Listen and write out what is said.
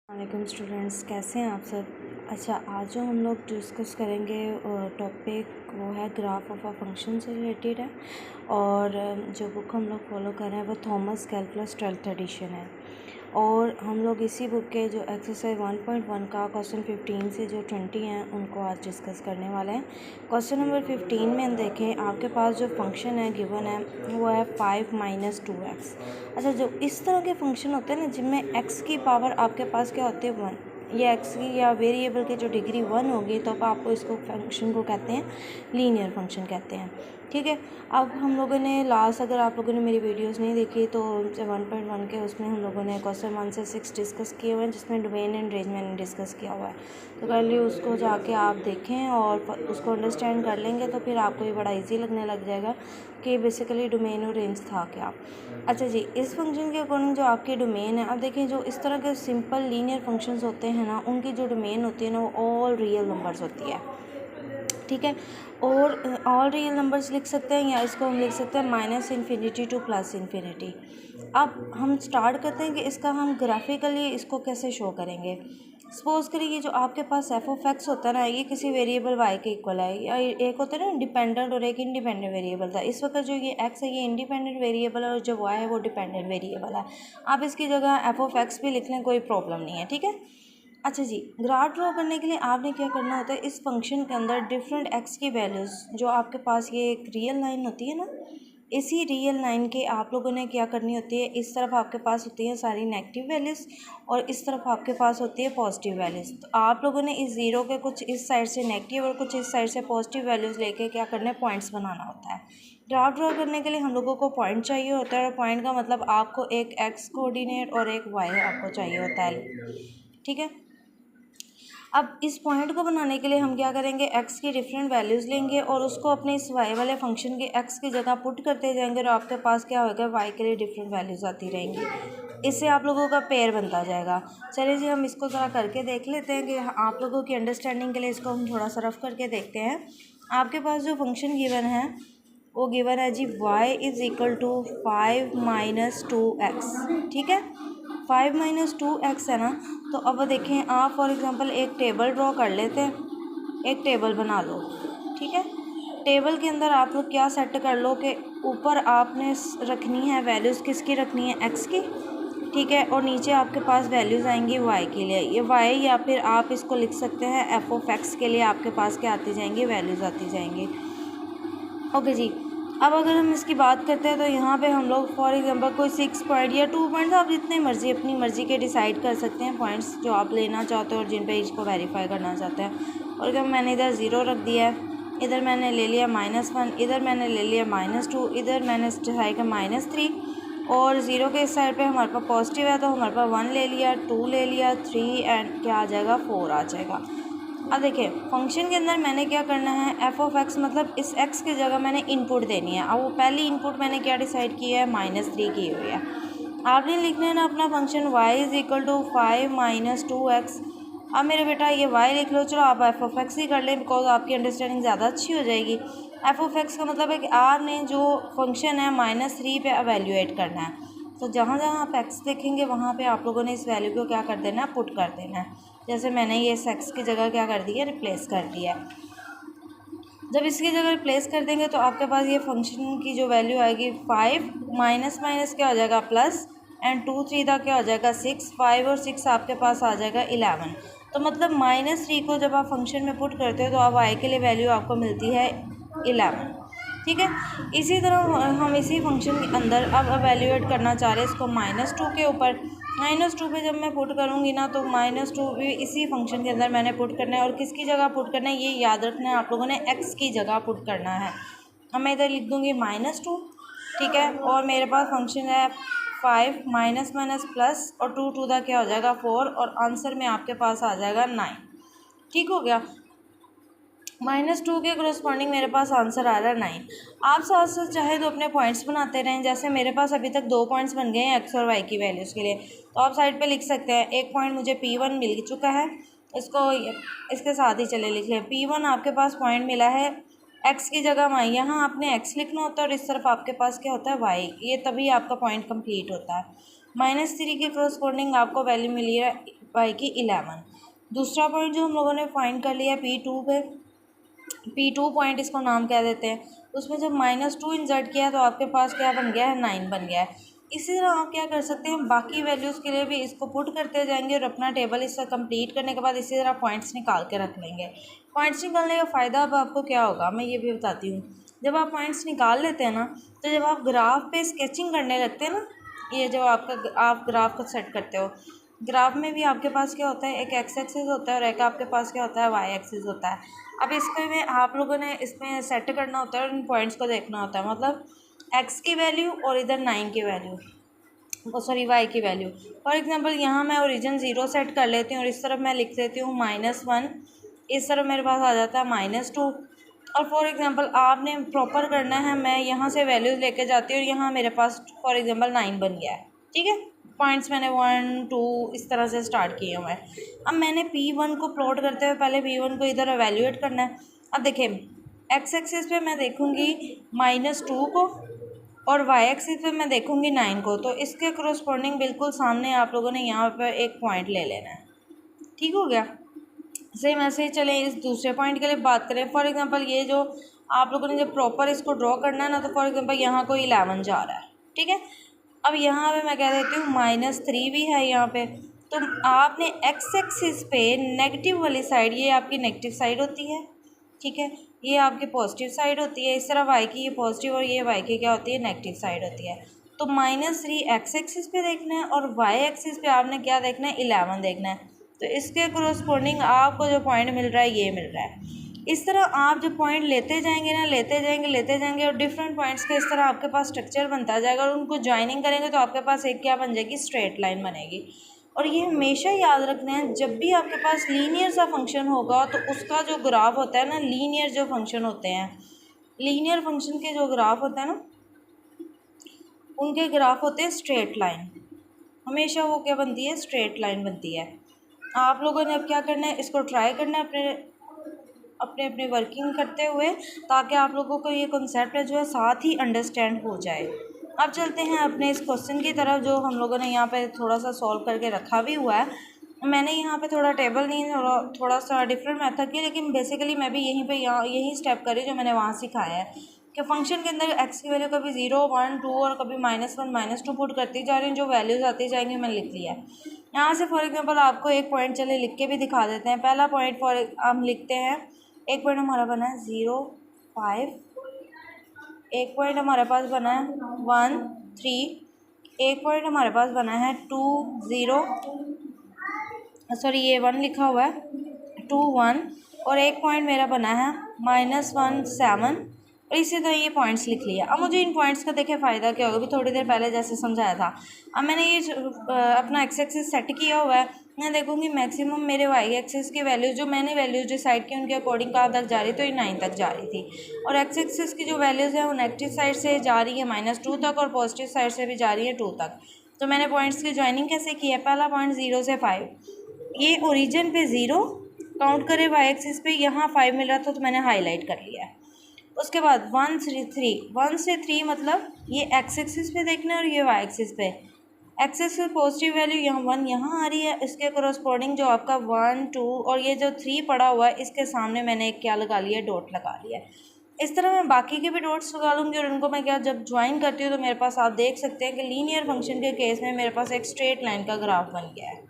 वालेकुम स्टूडेंट्स, कैसे हैं आप सब। अच्छा, आज जो हम लोग डिस्कस करेंगे टॉपिक वो है ग्राफ ऑफ अ फंक्शन से रिलेटेड है। और जो बुक हम लोग फॉलो कर रहे हैं वो थॉमस कैलकुलस 12th एडिशन है। और हम लोग इसी बुक के जो एक्सरसाइज 1.1 का क्वेश्चन 15 से जो 20 हैं उनको आज डिस्कस करने वाले हैं। क्वेश्चन नंबर 15 में हम देखें, आपके पास जो फंक्शन है गिवन है वो है 5 - 2x। अच्छा, जो इस तरह के फंक्शन होते हैं ना जिनमें x की पावर आपके पास क्या होती है 1, ये x की या वेरिएबल की जो डिग्री 1 होगी तो आपको इसको फंक्शन को कहते हैं लीनियर फंक्शन कहते हैं। ठीक है। अब हम लोगों ने लास्ट, अगर आप लोगों ने मेरी वीडियोस नहीं देखी तो 1.1 के उसमें हम लोगों ने क्वेश्चन 1 से 6 डिस्कस किए हुए हैं जिसमें डोमेन एंड रेंज मैंने डिस्कस किया हुआ है। तो पहले उसको जाके आप देखें और उसको अंडरस्टैंड कर लेंगे तो फिर आपको ये बड़ा इजी लगने लग जाएगा कि बेसिकली डोमेन और रेंज था क्या। अच्छा जी, इस फंक्शन के अकॉर्डिंग जो आपकी डोमेन है, अब देखें जो इस तरह के सिंपल लीनियर फंक्शंस होते हैं ना, उनकी जो डोमेन होती है ना वो ऑल रियल नंबर्स होती है। ठीक है। और ऑल रियल नंबर्स लिख सकते हैं या इसको हम लिख सकते हैं -∞ टू +∞। अब हम स्टार्ट करते हैं कि इसका हम ग्राफिकली इसको कैसे शो करेंगे। सपोज करिए ये जो आपके पास f(x) होता है ना, ये किसी वेरिएबल y के इक्वल है, या एक होता है ना डिपेंडेंट और एक इंडिपेंडेंट वेरिएबल था। इस वक्त जो ये x है ये इंडिपेंडेंट वेरिएबल है और जो y है वो डिपेंडेंट वेरिएबल है। आप इसकी जगह f(x) भी लिख लें, कोई प्रॉब्लम नहीं है। ठीक है। अच्छा जी, ग्राफ ड्रॉ करने के लिए आपने क्या करना होता है, इस फंक्शन के अंदर डिफरेंट x की वैल्यूज़ जो आपके पास ये एक रियल लाइन होती है ना, इसी रियल लाइन के आप लोगों ने क्या करनी होती है, इस तरफ आपके पास होती है सारी नेगेटिव वैल्यूज़ और इस तरफ आपके पास होती है पॉजिटिव वैल्यूज़। तो आप लोगों ने इस ज़ीरो के कुछ इस साइड से नेगेटिव और कुछ इस साइड से पॉजिटिव वैल्यूज़ लेके क्या करना है, पॉइंट्स बनाना होता है। ग्राफ ड्रॉ करने के लिए हम लोगों को पॉइंट चाहिए होता है और पॉइंट का मतलब आपको एक x कोऑर्डिनेट और एक y आपको चाहिए होता है। ठीक है। अब इस पॉइंट को बनाने के लिए हम क्या करेंगे, x की डिफरेंट वैल्यूज़ लेंगे और उसको अपने इस y वाले फंक्शन के x की जगह पुट करते जाएंगे और आपके पास क्या होगा, y के लिए डिफरेंट वैल्यूज़ आती रहेंगी। इससे आप लोगों का पेयर बनता जाएगा। चलिए जी, हम इसको ज़रा करके देख लेते हैं कि आप लोगों की अंडरस्टैंडिंग के लिए इसको हम थोड़ा सा रफ करके देखते हैं। आपके पास जो फंक्शन गिवन है वो गिवन है जी y = 5 - 2x। ठीक है। 5 - 2x है ना। तो अब देखें, आप फॉर एग्ज़ाम्पल एक टेबल ड्रॉ कर लेते हैं, एक टेबल बना लो। ठीक है। टेबल के अंदर आप लोग क्या सेट कर लो कि ऊपर आपने रखनी है वैल्यूज़, किसकी रखनी है, x की। ठीक है। और नीचे आपके पास वैल्यूज़ आएंगी y के लिए, ये y, या फिर आप इसको लिख सकते हैं f(x) के लिए आपके पास क्या आती जाएंगी, वैल्यूज़ आती जाएंगी। ओके जी। अब अगर हम इसकी बात करते हैं तो यहाँ पे हम लोग फॉर एग्जांपल कोई 6 पॉइंट या 2 पॉइंट्स, आप जितने मर्जी अपनी मर्ज़ी के डिसाइड कर सकते हैं पॉइंट्स जो आप लेना चाहते हो और जिन पे इसको वेरीफाई करना चाहते हैं। और अगर मैंने इधर 0 रख दिया है, इधर मैंने ले लिया -1, इधर मैंने ले लिया -2, इधर मैंने डिसाइड किया -3, और 0 के इस साइड पे हमारे पास पॉजिटिव है तो हमारे पास 1 ले लिया, 2 ले लिया, 3 एंड क्या आ जाएगा, 4 आ जाएगा। अब देखिए फंक्शन के अंदर मैंने क्या करना है, f(x) मतलब इस x की जगह मैंने इनपुट देनी है। अब वो पहली इनपुट मैंने क्या डिसाइड की है, -3 की हुई है। आपने लिखना है ना अपना फंक्शन y = 5 - 2x। अब मेरे बेटा ये y लिख लो, चलो आप f(x) ही कर लें बिकॉज आपकी अंडरस्टैंडिंग ज़्यादा अच्छी हो जाएगी। f(x) का मतलब है कि आपने जो फंक्शन है -3 पे एवेल्यूएट करना है। तो जहाँ जहाँ आप x देखेंगे वहाँ पे आप लोगों ने इस वैल्यू को क्या कर देना है, पुट कर देना है। जैसे मैंने ये इस x की जगह क्या कर दिया, रिप्लेस कर दिया है। जब इसकी जगह रिप्लेस कर देंगे तो आपके पास ये फंक्शन की जो वैल्यू आएगी 5 माइनस माइनस क्या हो जाएगा, प्लस, एंड 2 3 का क्या हो जाएगा, 6, 5 और 6 आपके पास आ जाएगा 11। तो मतलब -3 को जब आप फंक्शन में पुट करते हो तो अब y के लिए वैल्यू आपको मिलती है 11। ठीक है। इसी तरह हम इसी फंक्शन के अंदर अब एवेल्यूएट करना चाह रहे हैं इसको -2 के ऊपर। -2 पे जब मैं पुट करूँगी ना तो -2 भी इसी फंक्शन के अंदर मैंने पुट करना है और किसकी जगह पुट करना है, ये याद रखना है आप लोगों ने, x की जगह पुट करना है। अब मैं इधर लिख दूँगी -2। ठीक है। और मेरे पास फंक्शन है 5 माइनस माइनस प्लस और 2 2 का क्या हो जाएगा, 4, और आंसर में आपके पास आ जाएगा 9। ठीक हो गया। -2 के करस्पॉन्डिंग मेरे पास आंसर आ रहा है 9। आप साथ साथ चाहे तो अपने पॉइंट्स बनाते रहें। जैसे मेरे पास अभी तक 2 पॉइंट्स बन गए हैं x और y की वैल्यूज़ के लिए, तो आप साइड पे लिख सकते हैं। एक पॉइंट मुझे P1 मिल चुका है, इसको इसके साथ ही चले लिख लें। P1 आपके पास पॉइंट मिला है, x की जगह y, यहाँ आपने x लिखना होता है और इस तरफ आपके पास क्या होता है, y। ये तभी आपका पॉइंट कंप्लीट होता है। -3 के करस्पॉन्डिंग आपको वैल्यू मिली है वाई की 11। दूसरा पॉइंट जो हम लोगों ने फाइंड कर लिया P2 पे, P2 पॉइंट इसको नाम कह देते हैं, उसमें जब -2 इंसर्ट किया तो आपके पास क्या बन गया है, 9 बन गया है। इसी तरह आप क्या कर सकते हैं, बाकी वैल्यूज़ के लिए भी इसको पुट करते जाएंगे और अपना टेबल इसका कंप्लीट करने के बाद इसी तरह पॉइंट्स निकाल के रख लेंगे। पॉइंट्स निकालने का फ़ायदा अब आपको क्या होगा मैं ये भी बताती हूँ। जब आप पॉइंट्स निकाल लेते हैं ना, तो जब आप ग्राफ पे स्केचिंग करने लगते हैं ना, ये जब आप ग्राफ को सेट करते हो, ग्राफ में भी आपके पास क्या होता है, एक एक्स एक्सिस होता है और एक आपके पास क्या होता है, वाई एक्सिस होता है। अब इसके में आप लोगों ने इसमें सेट करना होता है और इन पॉइंट्स को देखना होता है, मतलब एक्स की वैल्यू और इधर 9 की वैल्यू, सॉरी वाई की वैल्यू। फॉर एग्जांपल यहाँ मैं ओरिजिन 0 सेट कर लेती हूँ और इस तरफ मैं लिख देती हूँ -1, इस तरफ मेरे पास आ जाता है -2। और फॉर एग्जांपल आपने प्रॉपर करना है, मैं यहाँ से वैल्यूज़ लेके जाती हूँ और यहाँ मेरे पास फॉर एग्जांपल 9 बन गया है, ठीक है। पॉइंट्स मैंने 1 2 इस तरह से स्टार्ट किए हुए हैं। अब मैंने P1 को प्लॉट करते हुए पहले P1 को इधर एवेल्यूएट करना है। अब देखिए एक्स एक्सिस पे मैं देखूँगी -2 को और वाई एक्सिस पे मैं देखूँगी 9 को, तो इसके करस्पॉन्डिंग बिल्कुल सामने आप लोगों ने यहाँ पर एक पॉइंट ले लेना है, ठीक हो गया। सेम ऐसे ही चलें इस दूसरे पॉइंट के लिए बात करें। फॉर एग्जांपल ये जो आप लोगों ने जब प्रॉपर इसको ड्रॉ करना है ना, तो फॉर एग्जांपल यहाँ कोई 11 जा रहा है, ठीक है। अब यहाँ पे मैं कह देती हूँ -3 भी है यहाँ पे, तो आपने एक्स एक्सिस पे नेगेटिव वाली साइड, ये आपकी नेगेटिव साइड होती है, ठीक है, ये आपकी पॉजिटिव साइड होती है। इस तरह वाई की ये पॉजिटिव और ये वाई की क्या होती है, नेगेटिव साइड होती है। तो -3 एक्स एक्सिस पे देखना है और वाई एक्सिस पे आपने क्या देखना है, 11 देखना है। तो इसके करस्पॉन्डिंग आपको जो पॉइंट मिल रहा है ये मिल रहा है। इस तरह आप जो पॉइंट लेते जाएंगे ना, लेते जाएंगे और डिफरेंट पॉइंट्स का इस तरह आपके पास स्ट्रक्चर बनता जाएगा और उनको ज्वाइनिंग करेंगे तो आपके पास एक क्या बन जाएगी, स्ट्रेट लाइन बनेगी। और ये हमेशा याद रखना है, जब भी आपके पास लीनियर सा फंक्शन होगा तो उसका जो ग्राफ होता है ना, लीनियर जो फंक्शन होते हैं, लीनियर फंक्शन के जो ग्राफ होता है ना, उनके ग्राफ होते हैं स्ट्रेट लाइन। हमेशा वो क्या बनती है, स्ट्रेट लाइन बनती है। आप लोगों ने अब क्या करना है, इसको ट्राई करना है अपने अपने वर्किंग करते हुए, ताकि आप लोगों को ये कॉन्सेप्ट जो है साथ ही अंडरस्टैंड हो जाए। अब चलते हैं अपने इस क्वेश्चन की तरफ, जो हम लोगों ने यहाँ पे थोड़ा सा सॉल्व करके रखा भी हुआ है। मैंने यहाँ पे थोड़ा टेबल नहीं, थोड़ा सा डिफरेंट मेथड की, लेकिन बेसिकली मैं भी यही स्टेप करी जो मैंने वहाँ सिखाया है कि फंक्शन के अंदर एक्स की वैल्यू कभी 0 1 2 और कभी -1 -2 पुट करती जा रही हूँ, जो वैल्यूज़ आती जाएंगी मैंने लिख लिया है। यहाँ से फॉर एग्जांपल आपको एक पॉइंट चले लिख के भी दिखा देते हैं। पहला पॉइंट हम लिखते हैं, एक पॉइंट हमारा बना है 0 5, एक पॉइंट हमारे पास बना है 1 3, एक पॉइंट हमारे पास बना है 2 0, सॉरी ये 1 लिखा हुआ है, 2 1, और एक पॉइंट मेरा बना है -1 7, और इसी तरह ये पॉइंट्स लिख लिया। अब मुझे इन पॉइंट्स का देखें फ़ायदा क्या होगा, अभी थोड़ी देर पहले जैसे समझाया था। अब मैंने ये अपना एक्स एक्सिस सेट किया हुआ है, मैं देखूँगी मैक्सिमम मेरे वाई एक्सिस की वैल्यूज़ जो मैंने वैल्यूज़ डिसाइड की उनके अकॉर्डिंग कहाँ तक जा रही, तो ये 9 तक जा रही थी। और एक्स एक्सिस की जो वैल्यूज़ है वो नेगेटिव साइड से जा रही है -2 तक और पॉजिटिव साइड से भी जा रही है 2 तक। तो मैंने पॉइंट्स की ज्वाइनिंग कैसे की है, पहला पॉइंट 0 से 5, ये ओरिजिन पे 0 काउंट करे, वाई एक्सिस पे यहाँ 5 मिल रहा था तो मैंने हाईलाइट कर लिया है। उसके बाद 1 से 3 मतलब ये एक्स एक्सिस पे देखना है और ये वाई एक्सिस पे। एक्सिस पे पॉजिटिव वैल्यू यहाँ 1 यहाँ आ रही है, इसके करस्पॉन्डिंग जो आपका 1 2 और ये जो 3 पड़ा हुआ है इसके सामने मैंने एक क्या लगा लिया, डॉट लगा लिया है। इस तरह मैं बाकी के भी डॉट्स लगा लूँगी और उनको मैं क्या जब ज्वाइन करती हूँ तो मेरे पास आप देख सकते हैं कि लीनियर फंक्शन के केस में मेरे पास एक स्ट्रेट लाइन का ग्राफ बन गया है।